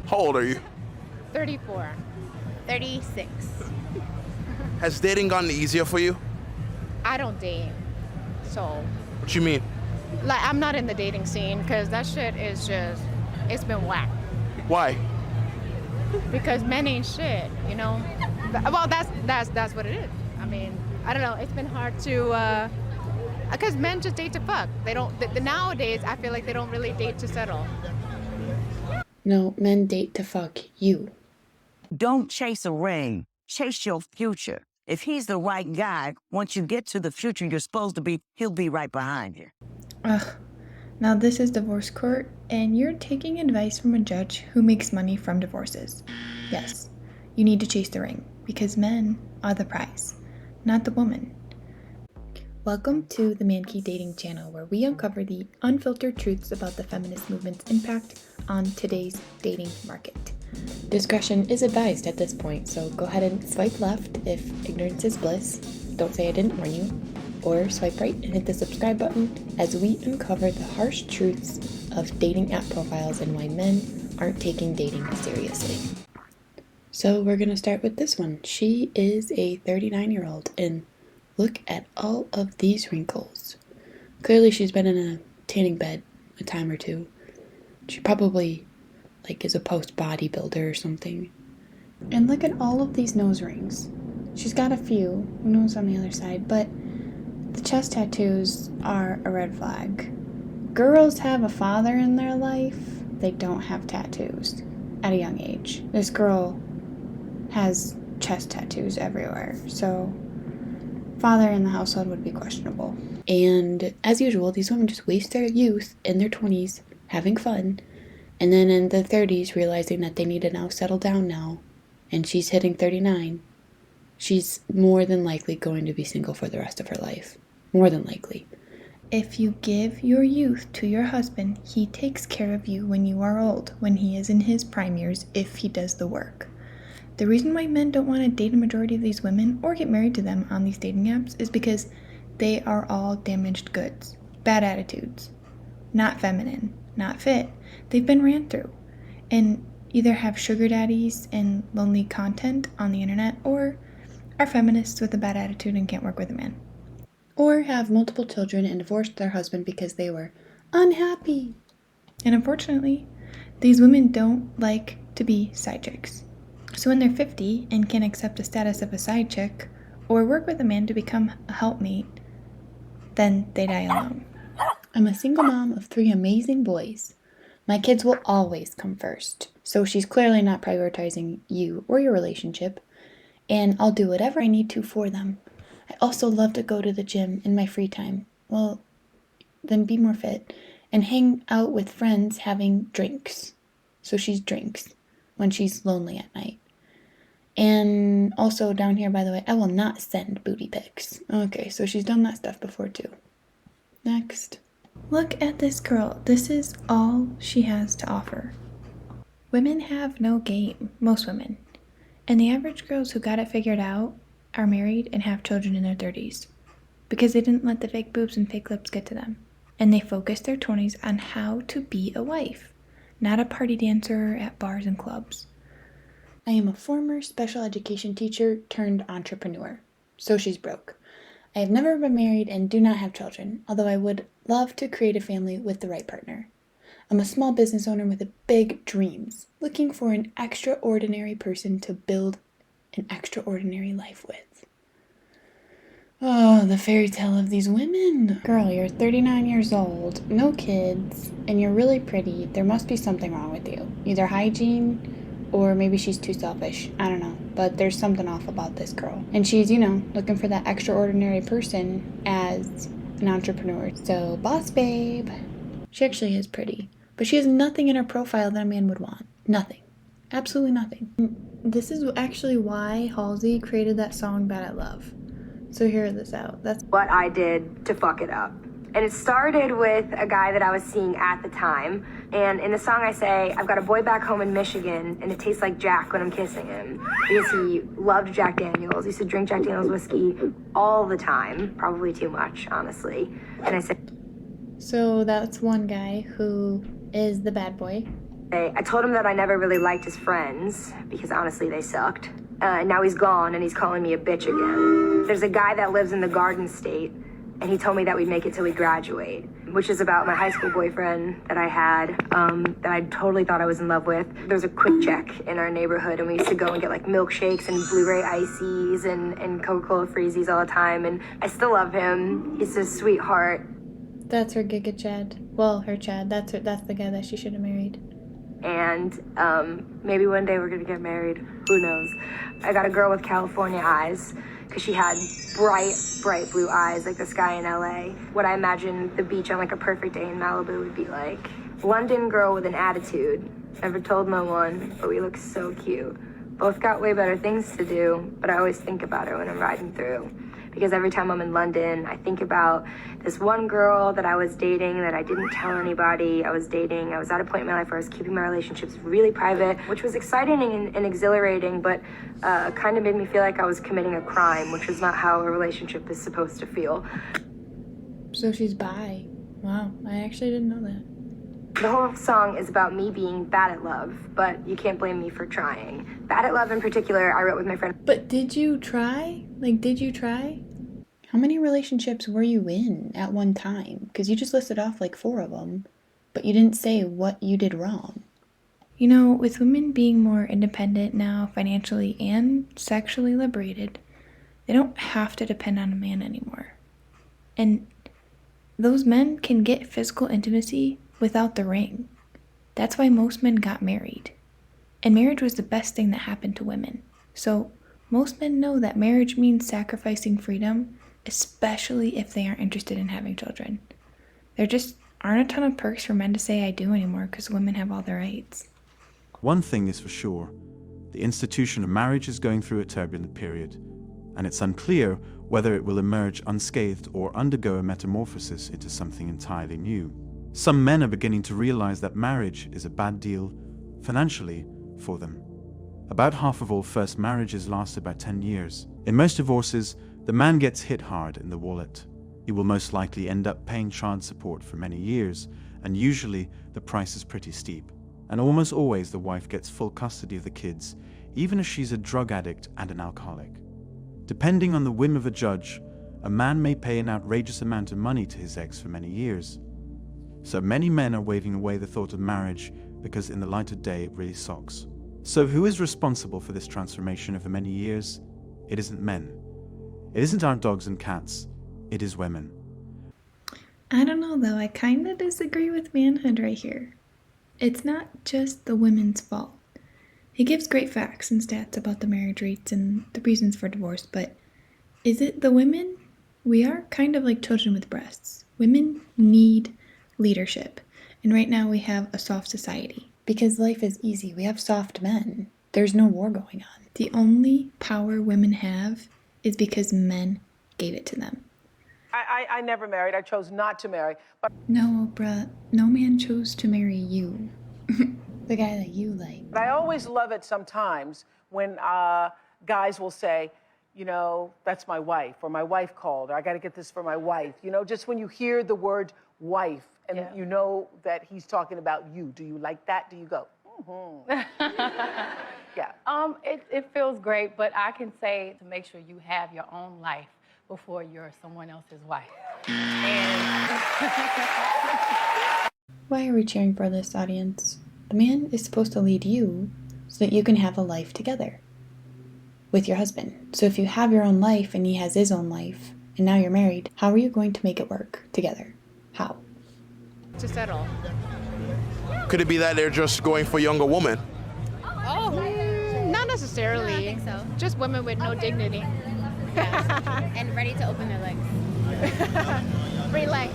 How old are you? 34. 36. Has dating gotten easier for you? I don't date. So, What you mean? like, I'm not in the dating scene because that shit is just, it's been whack. Why? Because men ain't shit, you know? Well, that's what it is. I mean, I don't know. It's been hard to, because men just date to fuck. They don't, nowadays, I feel like they don't really date to settle. No, men date to fuck you. Don't chase a ring. Chase your future. If he's the right guy, once you get to the future you're supposed to be, he'll be right behind you. Ugh. Now this is divorce court, and you're taking advice from a judge who makes money from divorces. Yes, you need to chase the ring, because men are the prize, not the woman. Welcome to the Man Key Dating channel, where we uncover the unfiltered truths about the feminist movement's impact on today's dating market. Discretion is advised at this point, so go ahead and swipe left if ignorance is bliss. Don't say I didn't warn you. Or swipe right and hit the subscribe button as we uncover the harsh truths of dating app profiles and why men aren't taking dating seriously. So we're going to start with this one. She is a 39-year-old, and look at all of these wrinkles. Clearly she's been in a tanning bed a time or two. She probably is a post bodybuilder or something. And look at all of these nose rings. She's got a few. Who knows on the other side, but the chest tattoos are a red flag. Girls have a father in their life. They don't have tattoos at a young age. This girl has chest tattoos everywhere, so father in the household would be questionable. And as usual, these women just waste their youth in their 20s having fun, and then in the 30s realizing that they need to now settle down now, and she's hitting 39. She's more than likely going to be single for the rest of her life. More than likely. If you give your youth to your husband, he takes care of you when you are old, when he is in his prime years, if he does the work. The reason why men don't want to date a majority of these women or get married to them on these dating apps is because they are all damaged goods. Bad attitudes. Not feminine. Not fit. They've been ran through. And either have sugar daddies and lonely content on the internet, or are feminists with a bad attitude and can't work with a man. Or have multiple children and divorced their husband because they were unhappy. And unfortunately, these women don't like to be side chicks. So when they're 50 and can accept the status of a side chick, or work with a man to become a helpmate, then they die alone. I'm a single mom of 3 amazing boys. My kids will always come first. So she's clearly not prioritizing you or your relationship, and I'll do whatever I need to for them. I also love to go to the gym in my free time. Well, then be more fit. And hang out with friends having drinks. So she's drinks when she's lonely at night. And also down here, by the way, I will not send booty pics. Okay, so she's done that stuff before too. Next. Look at this girl. This is all she has to offer. Women have no game. Most women. And the average girls who got it figured out are married and have children in their 30s because they didn't let the fake boobs and fake lips get to them. And they focused their 20s on how to be a wife, not a party dancer at bars and clubs. I am a former special education teacher turned entrepreneur, so she's broke. I have never been married and do not have children, although I would love to create a family with the right partner. I'm a small business owner with big dreams, looking for an extraordinary person to build an extraordinary life with. Oh, the fairy tale of these women. Girl, you're 39 years old, no kids, and you're really pretty. There must be something wrong with you. Either hygiene, or maybe she's too selfish. I don't know, but there's something off about this girl. And she's, looking for that extraordinary person as an entrepreneur. So, boss babe. She actually is pretty, but she has nothing in her profile that a man would want. Nothing. Absolutely nothing. This is actually why Halsey created that song Bad at Love. So hear this out. That's what I did to fuck it up. And it started with a guy that I was seeing at the time. And in the song I say, I've got a boy back home in Michigan, and it tastes like Jack when I'm kissing him. Because he loved Jack Daniels. He used to drink Jack Daniels whiskey all the time. Probably too much, honestly. And I said... So that's one guy who is the bad boy. I told him that I never really liked his friends, because honestly, they sucked. And now he's gone, and he's calling me a bitch again. There's a guy that lives in the Garden State, and he told me that we'd make it till we graduate, which is about my high school boyfriend that I had, that I totally thought I was in love with. There's a Quick Check in our neighborhood, and we used to go and get like milkshakes and blueberry ices and Coca-Cola Freezies all the time, and I still love him. He's a sweetheart. That's her Giga Chad. Well, her Chad. That's the guy that she should have married. And maybe one day we're gonna get married. Who knows? I got a girl with California eyes, because she had bright blue eyes like the sky in LA. What I imagine the beach on like a perfect day in Malibu would be like. London girl with an attitude. Never told no one, but we look so cute. Both got way better things to do, but I always think about her when I'm riding through. Because every time I'm in London, I think about this one girl that I was dating that I didn't tell anybody I was dating. I was at a point in my life where I was keeping my relationships really private, which was exciting and exhilarating, but kind of made me feel like I was committing a crime, which is not how a relationship is supposed to feel. So she's bi. Wow, I actually didn't know that. The whole song is about me being bad at love, but you can't blame me for trying. Bad at love in particular, I wrote with my friend. But did you try? Like, did you try? How many relationships were you in at one time? Because you just listed off like 4 of them, but you didn't say what you did wrong. You know, with women being more independent now, financially and sexually liberated, they don't have to depend on a man anymore. And those men can get physical intimacy without the ring. That's why most men got married. And marriage was the best thing that happened to women. So most men know that marriage means sacrificing freedom, especially if they aren't interested in having children. There just aren't a ton of perks for men to say I do anymore because women have all the rights. One thing is for sure, the institution of marriage is going through a turbulent period, and it's unclear whether it will emerge unscathed or undergo a metamorphosis into something entirely new. Some men are beginning to realize that marriage is a bad deal financially for them. About half of all first marriages last about 10 years. In most divorces, the man gets hit hard in the wallet. He will most likely end up paying child support for many years, and usually the price is pretty steep. And almost always the wife gets full custody of the kids, even if she's a drug addict and an alcoholic. Depending on the whim of a judge, a man may pay an outrageous amount of money to his ex for many years. So many men are waving away the thought of marriage because in the light of day it really sucks. So who is responsible for this transformation over many years? It isn't men. It isn't our dogs and cats. It is women. I don't know though, I kinda disagree with manhood right here. It's not just the women's fault. He gives great facts and stats about the marriage rates and the reasons for divorce, but is it the women? We are kind of like children with breasts. Women need leadership. And right now we have a soft society. Because life is easy. We have soft men. There's no war going on. The only power women have is because men gave it to them. I never married. I chose not to marry. But No, Oprah. No man chose to marry you. The guy that you like. I always love it sometimes when guys will say, you know, that's my wife, or my wife called, or I got to get this for my wife. You know, just when you hear the word wife and you know that he's talking about you. Do you like that? Do you go, Yeah. It feels great, but I can say to make sure you have your own life before you're someone else's wife. And Why are we cheering for this, audience? The man is supposed to lead you so that you can have a life together with your husband. So if you have your own life and he has his own life, and now you're married, how are you going to make it work together? How? To settle. Could it be that they're just going for younger women? Oh, not necessarily. No, I don't think so. Just women with no dignity. And ready to open their legs. Free leg.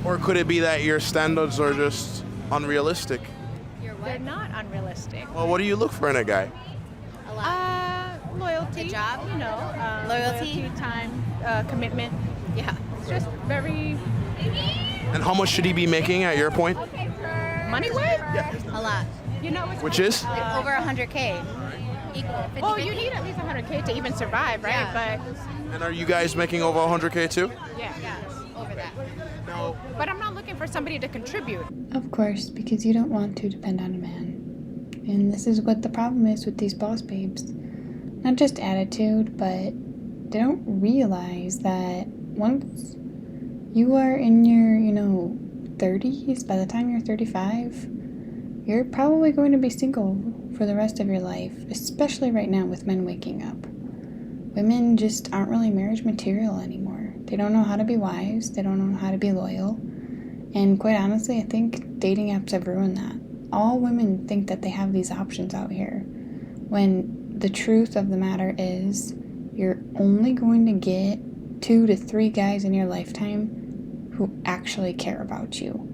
Or could it be that your standards are just unrealistic? You're what? They're not unrealistic. Well, what do you look for in a guy? A lot. Loyalty. A job? You know. Loyalty? Time, commitment. Yeah. It's just very And how much should he be making at your point? money-wise. A lot. You know, it's Which is? Like over 100K. Equal. 50, well, you need at least 100K to even survive, right? Yeah. And are you guys making over 100K too? But yeah. Yeah, over that. But I'm not looking for somebody to contribute. Of course, because you don't want to depend on a man. And this is what the problem is with these boss babes. Not just attitude, but they don't realize that once you are in your, 30s, by the time you're 35, you're probably going to be single for the rest of your life, especially right now with men waking up. Women just aren't really marriage material anymore. They don't know how to be wives, they don't know how to be loyal, and quite honestly, I think dating apps have ruined that. All women think that they have these options out here, when the truth of the matter is you're only going to get 2 to 3 guys in your lifetime who actually care about you.